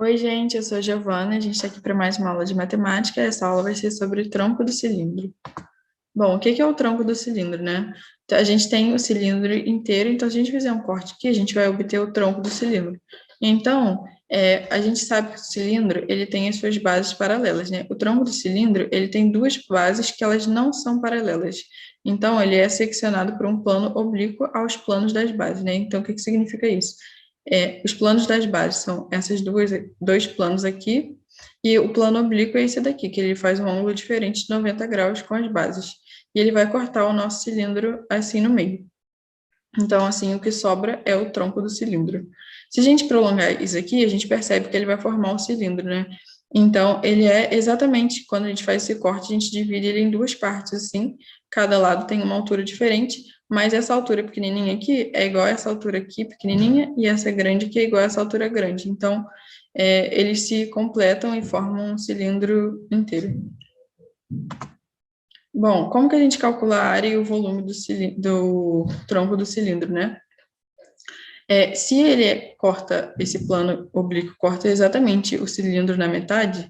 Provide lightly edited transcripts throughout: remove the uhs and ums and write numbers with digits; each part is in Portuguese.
Oi, gente, eu sou a Giovana, a gente está aqui para mais uma aula de matemática. Essa aula vai ser sobre o tronco do cilindro. Bom, o que que é o tronco do cilindro, né? Então, a gente tem o cilindro inteiro, então se a gente fizer um corte aqui, a gente vai obter o tronco do cilindro. Então, a gente sabe que o cilindro, ele tem as suas bases paralelas, né? O tronco do cilindro, ele tem duas bases que elas não são paralelas. Então, ele é seccionado por um plano oblíquo aos planos das bases, né? Então, o que que significa isso? Os planos das bases são essas dois planos aqui, e o plano oblíquo é esse daqui, que ele faz um ângulo diferente de 90 graus com as bases. E ele vai cortar o nosso cilindro assim no meio. Então, assim, o que sobra é o tronco do cilindro. Se a gente prolongar isso aqui, a gente percebe que ele vai formar o cilindro, né? Então, ele é exatamente, quando a gente faz esse corte, a gente divide ele em duas partes, assim, cada lado tem uma altura diferente, mas essa altura pequenininha aqui é igual a essa altura aqui, pequenininha, e essa grande aqui é igual a essa altura grande. Então, eles se completam e formam um cilindro inteiro. Bom, como que a gente calcula a área e o volume do tronco do cilindro, né? Se ele corta esse plano oblíquo, corta exatamente o cilindro na metade,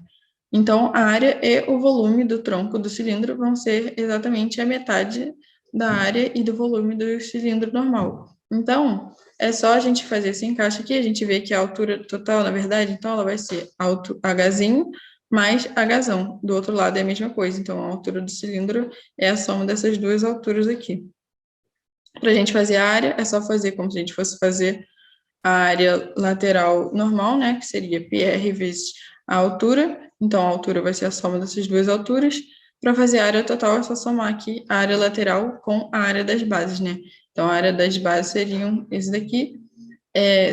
então a área e o volume do tronco do cilindro vão ser exatamente a metade da área e do volume do cilindro normal. Então, é só a gente fazer esse encaixe aqui, a gente vê que a altura total, na verdade, então ela vai ser alto Hzinho mais Hzão. Do outro lado é a mesma coisa, então a altura do cilindro é a soma dessas duas alturas aqui. Para a gente fazer a área, é só fazer como se a gente fosse fazer a área lateral normal, né, que seria PR vezes a altura. Então, a altura vai ser a soma dessas duas alturas. Para fazer a área total, é só somar aqui a área lateral com a área das bases, né? Então, a área das bases seriam esse daqui.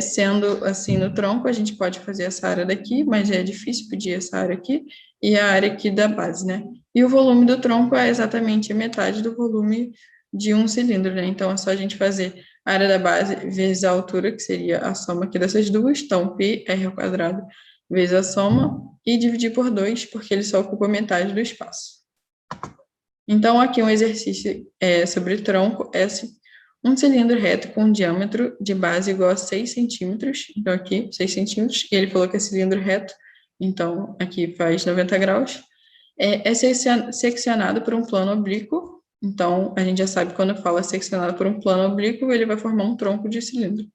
Sendo assim no tronco, a gente pode fazer essa área daqui, mas é difícil pedir essa área aqui, e a área aqui da base, né? E o volume do tronco é exatamente a metade do volume de um cilindro, né? Então, é só a gente fazer a área da base vezes a altura, que seria a soma aqui dessas duas, então, πr ao quadrado vezes a soma, e dividir por 2, porque ele só ocupa metade do espaço. Então, aqui um exercício sobre tronco S. Um cilindro reto com um diâmetro de base igual a 6 centímetros. Então, aqui, 6 centímetros. E ele falou que é cilindro reto. Então, aqui faz 90 graus. É seccionado por um plano oblíquo. Então, a gente já sabe quando fala seccionado por um plano oblíquo, ele vai formar um tronco de cilindro.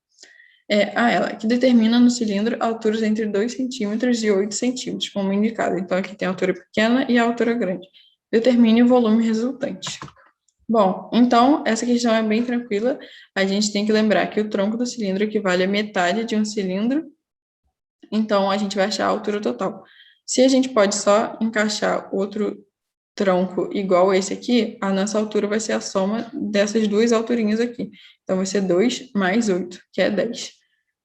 Ela que determina no cilindro alturas entre 2 centímetros e 8 centímetros, como indicado. Então, aqui tem a altura pequena e a altura grande. Determine o volume resultante. Bom, então, essa questão é bem tranquila. A gente tem que lembrar que o tronco do cilindro equivale a metade de um cilindro, então a gente vai achar a altura total. Se a gente pode só encaixar outro tronco igual esse aqui, a nossa altura vai ser a soma dessas duas alturinhas aqui. Então, vai ser 2 mais 8, que é 10.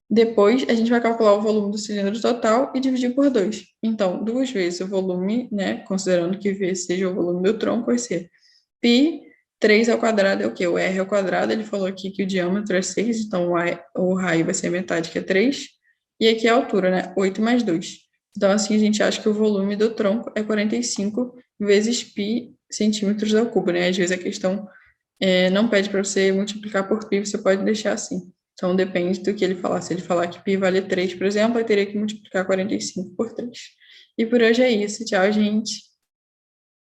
Depois, a gente vai calcular o volume do cilindro total e dividir por 2. Então, duas vezes o volume, né, considerando que V seja o volume do tronco, vai ser π 3 ao quadrado é o quê? O r ao quadrado, ele falou aqui que o diâmetro é 6, então o raio vai ser metade, que é 3. E aqui a altura, né? 8 mais 2. Então, assim, a gente acha que o volume do tronco é 45 vezes π centímetros ao cubo, né? Às vezes a questão não pede para você multiplicar por π, você pode deixar assim. Então, depende do que ele falar. Se ele falar que π vale 3, por exemplo, eu teria que multiplicar 45 por 3. E por hoje é isso. Tchau, gente.